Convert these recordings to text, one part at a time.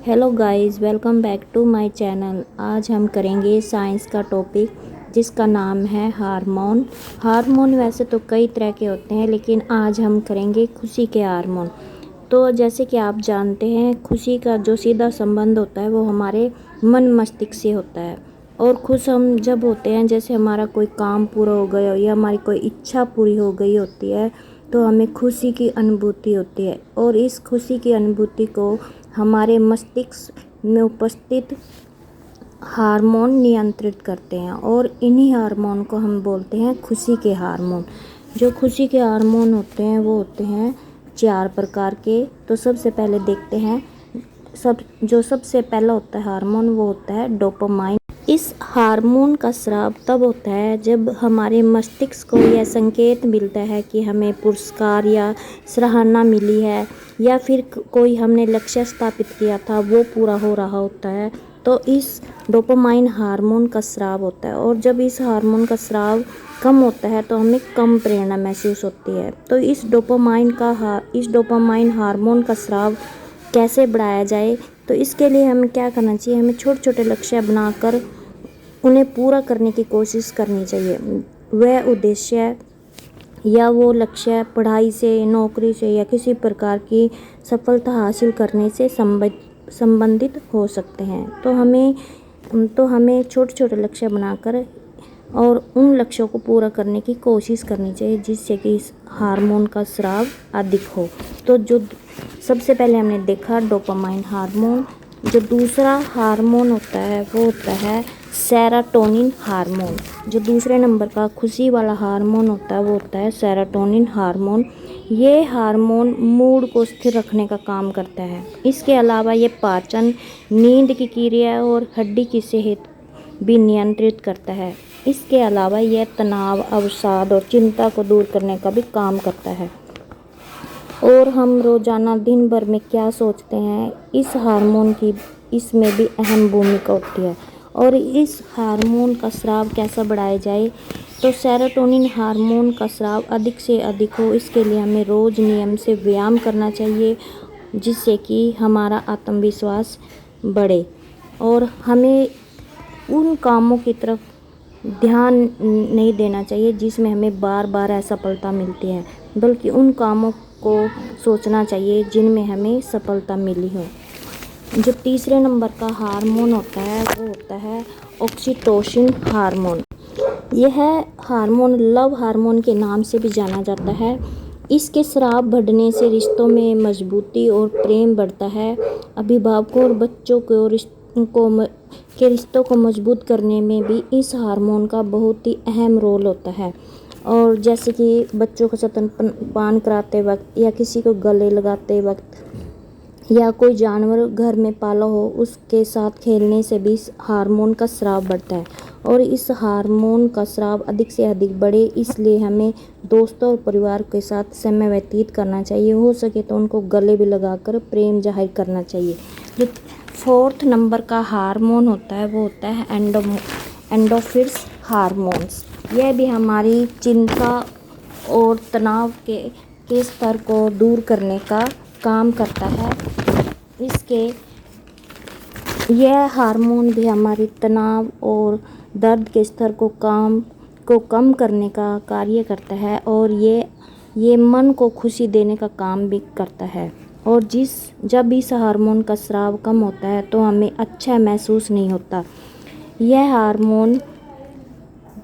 Hello guys, welcome back to my channel. आज हम करेंगे साइंस का टॉपिक जिसका नाम है हार्मोन। हार्मोन वैसे तो कई तरह के होते हैं, लेकिन आज हम करेंगे खुशी के हार्मोन। तो जैसे कि आप जानते हैं, खुशी का जो सीधा संबंध होता है वो हमारे मन मस्तिष्क से होता है। और खुश हम जब होते हैं, जैसे हमारा कोई काम पूरा हो गया हो या हमारी कोई इच्छा पूरी हो गई होती है, तो हमें खुशी की अनुभूति होती है। और इस खुशी की अनुभूति को हमारे मस्तिष्क में उपस्थित हार्मोन नियंत्रित करते हैं, और इन्हीं हार्मोन को हम बोलते हैं खुशी के हार्मोन। जो खुशी के हार्मोन होते हैं वो होते हैं 4 प्रकार के। तो सबसे पहले देखते हैं, सबसे पहला होता है हार्मोन, वो होता है डोपामाइन। इस हार्मोन का स्राव तब होता है जब हमारे मस्तिष्क को यह संकेत मिलता है कि हमें पुरस्कार या सराहना मिली है, या फिर कोई हमने लक्ष्य स्थापित किया था वो पूरा हो रहा होता है, तो इस डोपामाइन हार्मोन का स्राव होता है। और जब इस हार्मोन का स्राव कम होता है तो हमें कम प्रेरणा महसूस होती है। तो इस डोपामाइन हार्मोन का स्राव कैसे बढ़ाया जाए, तो इसके लिए हमें क्या करना चाहिए, हमें छोटे छोटे लक्ष्य बनाकर उन्हें पूरा करने की कोशिश करनी चाहिए। वह उद्देश्य या वो लक्ष्य पढ़ाई से, नौकरी से या किसी प्रकार की सफलता हासिल करने से संबंधित हो सकते हैं। तो हमें छोटे छोटे लक्ष्य बनाकर और उन लक्ष्यों को पूरा करने की कोशिश करनी चाहिए, जिससे कि इस हार्मोन का स्राव अधिक हो। तो जो सबसे पहले हमने देखा डोपामाइन हार्मोन। जो दूसरा हार्मोन होता है वो होता है सेरोटोनिन हार्मोन। जो दूसरे नंबर का खुशी वाला हार्मोन होता है वो होता है सेरोटोनिन हार्मोन। ये हार्मोन मूड को स्थिर रखने का काम करता है। इसके अलावा ये पाचन, नींद की क्रिया और हड्डी की सेहत भी नियंत्रित करता है। इसके अलावा यह तनाव, अवसाद और चिंता को दूर करने का भी काम करता है। और हम रोजाना दिन भर में क्या सोचते हैं, इस हार्मोन की इसमें भी अहम भूमिका होती है। और इस हार्मोन का स्राव कैसा बढ़ाया जाए, तो सेरोटोनिन हार्मोन का स्राव अधिक से अधिक हो, इसके लिए हमें रोज़ नियम से व्यायाम करना चाहिए, जिससे कि हमारा आत्मविश्वास बढ़े। और हमें उन कामों की तरफ ध्यान नहीं देना चाहिए जिसमें हमें बार बार असफलता मिलती है, बल्कि उन कामों को सोचना चाहिए जिनमें हमें सफलता मिली हो। जो तीसरे नंबर का हार्मोन होता है वो होता है ऑक्सीटोसिन हार्मोन। यह हार्मोन लव हार्मोन के नाम से भी जाना जाता है। इसके स्राव बढ़ने से रिश्तों में मजबूती और प्रेम बढ़ता है। अभिभावकों और बच्चों के रिश्तों को मजबूत करने में भी इस हार्मोन का बहुत ही अहम रोल होता है। और जैसे कि बच्चों को स्तनपान कराते वक्त, या किसी को गले लगाते वक्त, या कोई जानवर घर में पाला हो उसके साथ खेलने से भी इस हार्मोन का स्राव बढ़ता है। और इस हार्मोन का स्राव अधिक से अधिक बढ़े, इसलिए हमें दोस्तों और परिवार के साथ समय व्यतीत करना चाहिए। हो सके तो उनको गले भी लगाकर प्रेम जाहिर करना चाहिए। जो फोर्थ नंबर का हार्मोन होता है वो होता है एंडोर्फिन हार्मोन्स। यह भी हमारी चिंता और तनाव के स्तर को दूर करने का काम करता है। यह हार्मोन भी हमारी तनाव और दर्द के स्तर को कम करने का कार्य करता है, और ये मन को खुशी देने का काम भी करता है। और जब इस हार्मोन का स्राव कम होता है तो हमें अच्छा महसूस नहीं होता। यह हार्मोन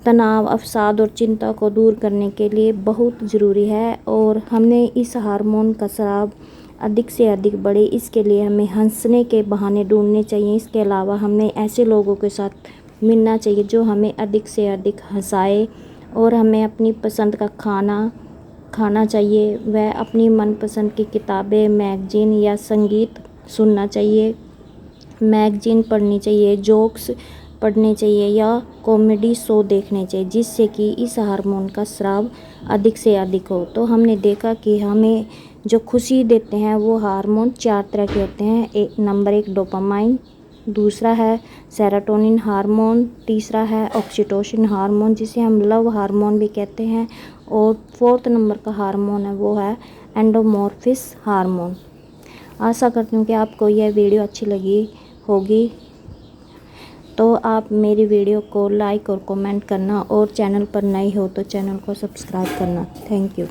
तनाव, अवसाद और चिंता को दूर करने के लिए बहुत ज़रूरी है, और हमें इस हार्मोन का स्राव अधिक से अधिक बढ़े, इसके लिए हमें हंसने के बहाने ढूंढने चाहिए। इसके अलावा हमें ऐसे लोगों के साथ मिलना चाहिए जो हमें अधिक से अधिक हंसाए, और हमें अपनी पसंद का खाना चाहिए। वह अपनी मनपसंद की किताबें, मैगजीन या संगीत सुनना चाहिए, मैगजीन पढ़नी चाहिए, जोक्स पढ़ने चाहिए या कॉमेडी शो देखने चाहिए, जिससे कि इस हार्मोन का स्राव अधिक से अधिक हो। तो हमने देखा कि हमें जो खुशी देते हैं वो हार्मोन 4 तरह के होते हैं। नंबर 1 डोपामाइन, दूसरा है सेरोटोनिन हार्मोन, तीसरा है ऑक्सीटोसिन हार्मोन जिसे हम लव हार्मोन भी कहते हैं, और 4th नंबर का हार्मोन है वो है एंडोमॉर्फिन हार्मोन। आशा करती हूँ कि आपको यह वीडियो अच्छी लगी होगी। तो आप मेरी वीडियो को लाइक और कमेंट करना, और चैनल पर नए हो तो चैनल को सब्सक्राइब करना। Thank you.